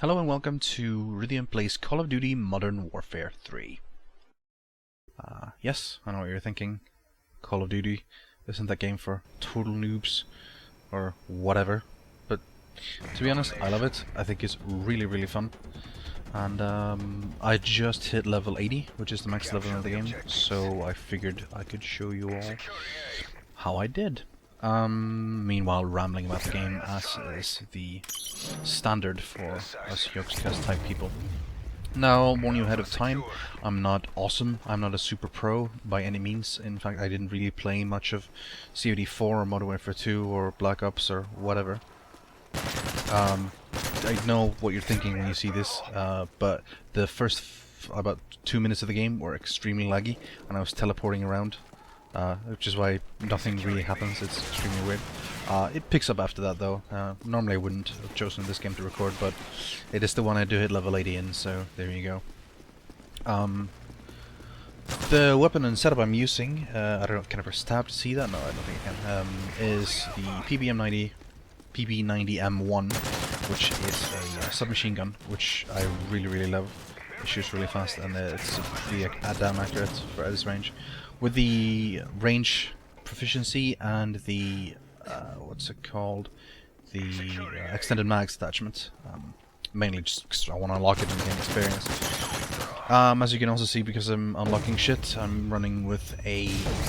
Hello and welcome to Rythian Plays Call of Duty Modern Warfare 3. Yes, I know what you're thinking. Call of Duty, isn't that game for total noobs? Or whatever. But to be honest, I love it. I think it's really fun. And I just hit level 80, which is the max level of the game, so I figured I could show you all how I did. Meanwhile, rambling about the game as is the standard for us Yogscast type people. Now, I'll warn you ahead of time, I'm not awesome, I'm not a super pro by any means. In fact, I didn't really play much of COD 4 or Modern Warfare 2 or Black Ops or whatever. I know what you're thinking when you see this, but the first about 2 minutes of the game were extremely laggy, and I was teleporting around. Which is why nothing really happens. It's extremely weird. It picks up after that though. Normally I wouldn't have chosen this game to record, but it is the one I do hit level 80 in, so there you go. The weapon and setup I'm using, I don't know, can I press tab to see that? No, I don't think I can. Is the PB90M1, which is a submachine gun, which I really love. It shoots really fast and it's pretty damn accurate for this range. With the range proficiency and the what's it called? The extended mags attachment. Mainly just because I want to unlock it and gain experience. As you can also see, because I'm unlocking shit, I'm running with a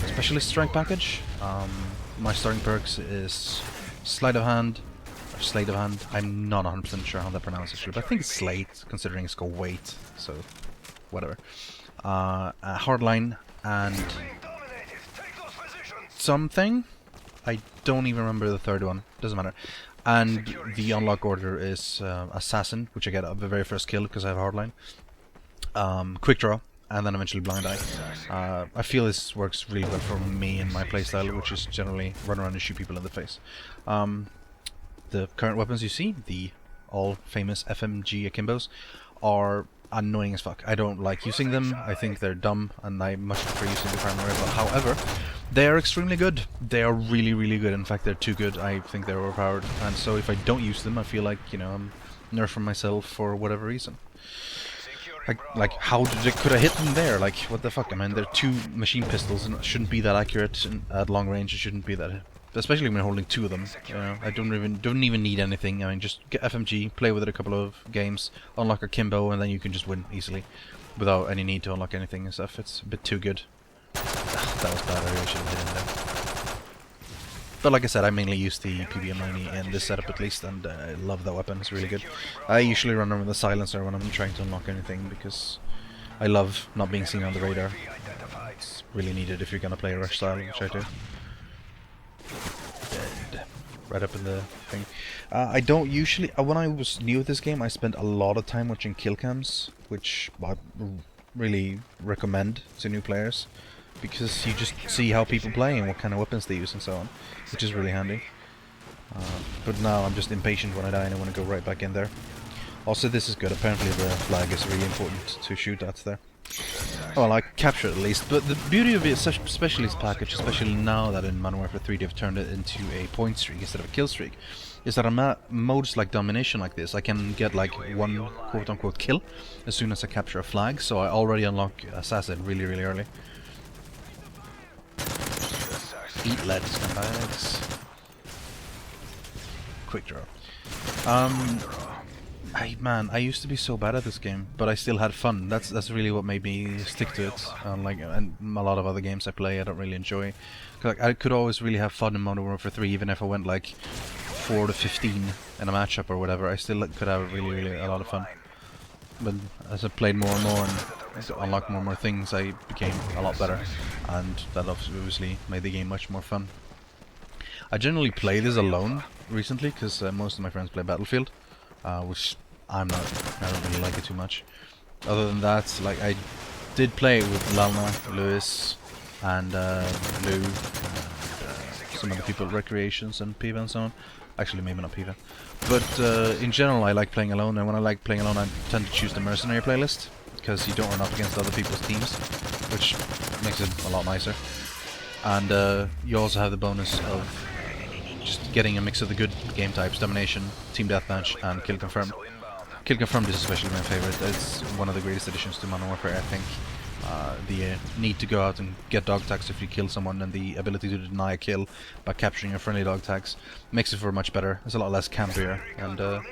specialist strength package. My starting perks is sleight of hand. Slate of hand. I'm not 100% sure how that pronounces actually, but I think it's slate, considering it's called weight, so whatever. Hardline and something. I don't even remember the third one. Doesn't matter. And the unlock order is assassin, which I get at the very first kill because I have hardline. Quick draw, and then eventually blind eye. I feel this works really well for me and my playstyle, which is generally run around and shoot people in the face. The current weapons you see, the all-famous FMG Akimbos, are annoying as fuck. I don't like using them, I think they're dumb, and I much prefer using the primary rifle. However, they are extremely good. They are really good. In fact, they're too good. I think they're overpowered. And so if I don't use them, I feel like, you know, I'm nerfing myself for whatever reason. Like how could I hit them there? Like, what the fuck? I mean, they're two machine pistols, and it shouldn't be that accurate at long range. It shouldn't be that... Especially when holding two of them. You know, I don't even need anything. I mean, just get FMG, play with it a couple of games, unlock a Kimbo, and then you can just win easily, without any need to unlock anything and stuff. It's a bit too good. That was bad. I really should have hit him there. But like I said, I mainly use the PBM90 in this setup at least, and I love that weapon. It's really good. I usually run with a silencer when I'm trying to unlock anything because I love not being seen on the radar. It's really needed if you're gonna play a rush style, which I do. Dead. Right up in the thing. I don't usually... when I was new at this game, I spent a lot of time watching kill cams, which I really recommend to new players, because you just see how people play and what kind of weapons they use and so on, which is really handy. But now I'm just impatient when I die and I want to go right back in there. Also, this is good. Apparently the flag is really important to shoot at there. Well, I captured it at least, but the beauty of it is such a specialist package, especially now that in Modern Warfare 3 they've turned it into a point streak instead of a kill streak, is that on modes like domination like this, I can get like one quote-unquote kill as soon as I capture a flag, so I already unlock assassin really early. Eat lead, scumbags. Quick draw. Man, I used to be so bad at this game, but I still had fun. That's really what made me stick to it. Like, and a lot of other games I play, I don't really enjoy. Like, I could always really have fun in Modern Warfare 3, even if I went like 4 to 15 in a matchup or whatever. I still could have really a lot of fun. But as I played more and more and unlocked more and more things, I became a lot better, and that obviously made the game much more fun. I generally play this alone recently because most of my friends play Battlefield, which I don't really like it too much. Other than that, like, I did play it with Lalna, Lewis, and Lou, and some other people at Recreations and Piva and so on. Actually, maybe not Piva. But in general, I like playing alone, and when I like playing alone, I tend to choose the Mercenary playlist, because you don't run up against other people's teams, which makes it a lot nicer. And you also have the bonus of just getting a mix of the good game types: domination, team deathmatch, and kill confirmed. Kill Confirmed is especially my favorite. It's one of the greatest additions to Modern Warfare, I think. The need to go out and get dog tags if you kill someone, and the ability to deny a kill by capturing your friendly dog tags makes it for much better. It's a lot less campier and a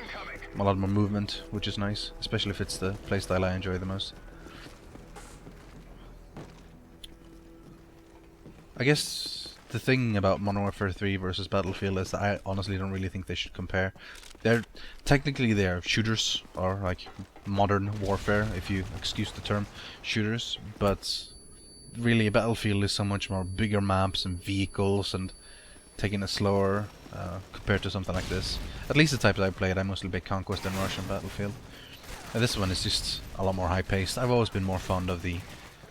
lot more movement, which is nice, especially if it's the playstyle I enjoy the most. I guess the thing about Modern Warfare 3 versus Battlefield is that I honestly don't really think they should compare. Technically they're shooters, or like modern warfare, if you excuse the term, shooters, but really Battlefield is so much more bigger maps and vehicles and taking it slower compared to something like this. At least the types I played, I mostly play Conquest and Rush and Battlefield. And this one is just a lot more high-paced. I've always been more fond of the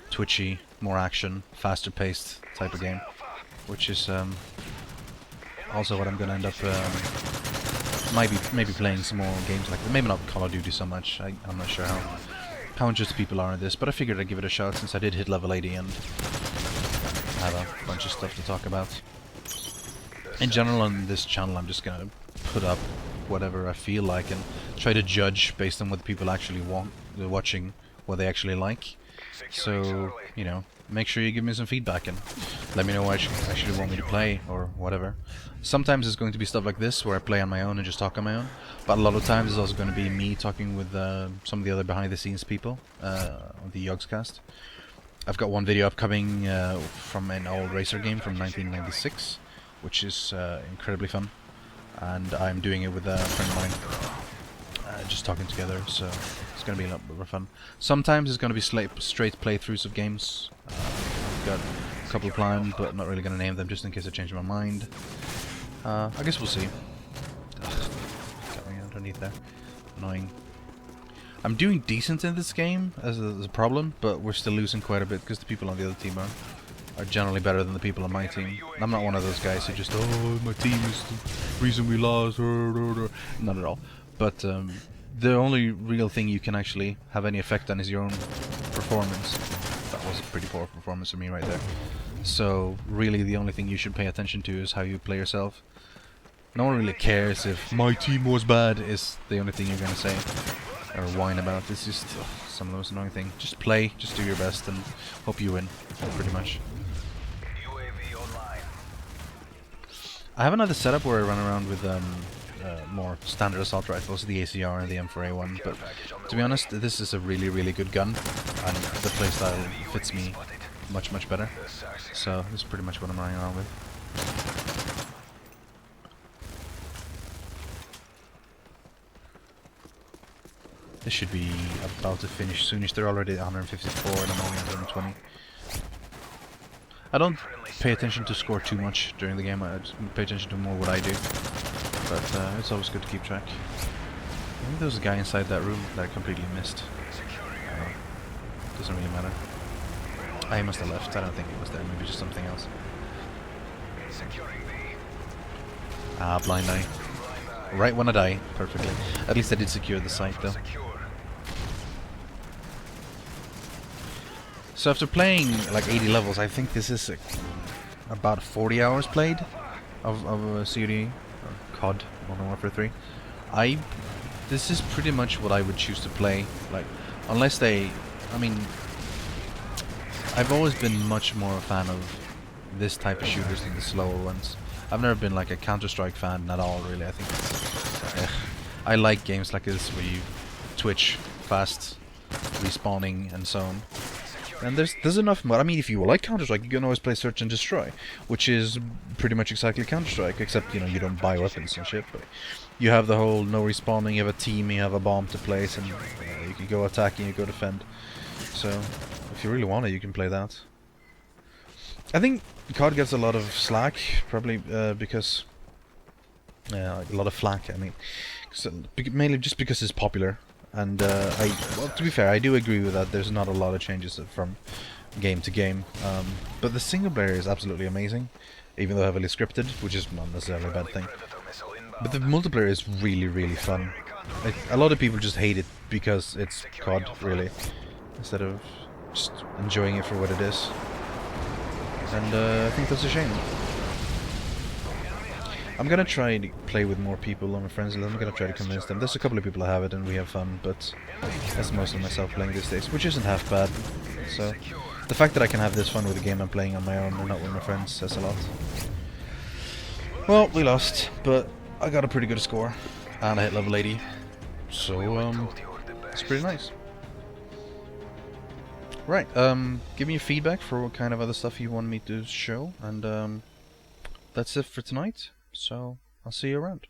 twitchy, more action, faster-paced type of game, which is also what I'm gonna end up maybe playing some more games like that. Maybe not Call of Duty so much. I'm not sure how interested people are in this, but I figured I'd give it a shot since I did hit level 80 and have a bunch of stuff to talk about. In general, on this channel, I'm just gonna put up whatever I feel like and try to judge based on what people actually want, watching, what they actually like. So, you know, make sure you give me some feedback and let me know what you actually want me to play or whatever. Sometimes it's going to be stuff like this where I play on my own and just talk on my own, but a lot of times it's also going to be me talking with some of the other behind the scenes people on the Yogscast. I've got one video upcoming from an old racer game from 1996, which is incredibly fun, and I'm doing it with a friend of mine, just talking together, so it's going to be a lot more fun. Sometimes it's going to be straight playthroughs of games. I've got a couple planned, but not really going to name them just in case I change my mind. I guess we'll see. Got me underneath there. Annoying. I'm doing decent in this game as a problem, but we're still losing quite a bit because the people on the other team are generally better than the people on my team. I'm not one of those guys who just, oh, my team is the reason we lost. Not at all. But the only real thing you can actually have any effect on is your own performance. That was a pretty poor performance for me right there. So really the only thing you should pay attention to is how you play yourself. No one really cares if my team was bad is the only thing you're gonna say or whine about. It's just some of those annoying things. Just play, just do your best and hope you win, pretty much. I have another setup where I run around with more standard assault rifles, the ACR and the M4A1, but to be honest, this is a really, really good gun, and the playstyle fits me much, much better. So this is pretty much what I'm running around with. This should be about to finish soonish. They're already at 154 and I'm only at 120. I don't pay attention to score too much during the game. I just pay attention to more what I do. But it's always good to keep track. I think there was a guy inside that room that I completely missed. Doesn't really matter. He must have left. I don't think he was there. Maybe just something else. Ah, blind eye. Right when I die. Perfectly. At least I did secure the site though. So after playing like 80 levels, I think this is about 40 hours played of COD, or COD, Modern Warfare 3. This is pretty much what I would choose to play. Like, unless they, I mean, I've always been much more a fan of this type of shooters than the slower ones. I've never been like a Counter-Strike fan at all, really. I think it's, I like games like this where you twitch fast, respawning, and so on. And there's enough mod. I mean, if you like Counter-Strike, you can always play Search and Destroy, which is pretty much exactly Counter-Strike, except, you know, you don't buy weapons and shit, but you have the whole no respawning, you have a team, you have a bomb to place, and you can go attack and you go defend. So, if you really want it, you can play that. I think COD gets a lot of slack, probably because... a lot of flack, I mean. Mainly just because it's popular. And well, to be fair, I do agree with that. There's not a lot of changes from game to game, but the single player is absolutely amazing, even though heavily scripted, which is not necessarily a bad thing. But the multiplayer is really, really fun. Like, a lot of people just hate it because it's COD, really, instead of just enjoying it for what it is. And I think that's a shame. I'm gonna try to play with more people on my friends list. I'm gonna try to convince them. There's a couple of people who have it and we have fun, but that's mostly myself playing these days, which isn't half bad. So the fact that I can have this fun with a game I'm playing on my own and not with my friends says a lot. Well, we lost, but I got a pretty good score, and I hit level 80, so it's pretty nice. Right, give me your feedback for what kind of other stuff you want me to show, and that's it for tonight, so I'll see you around.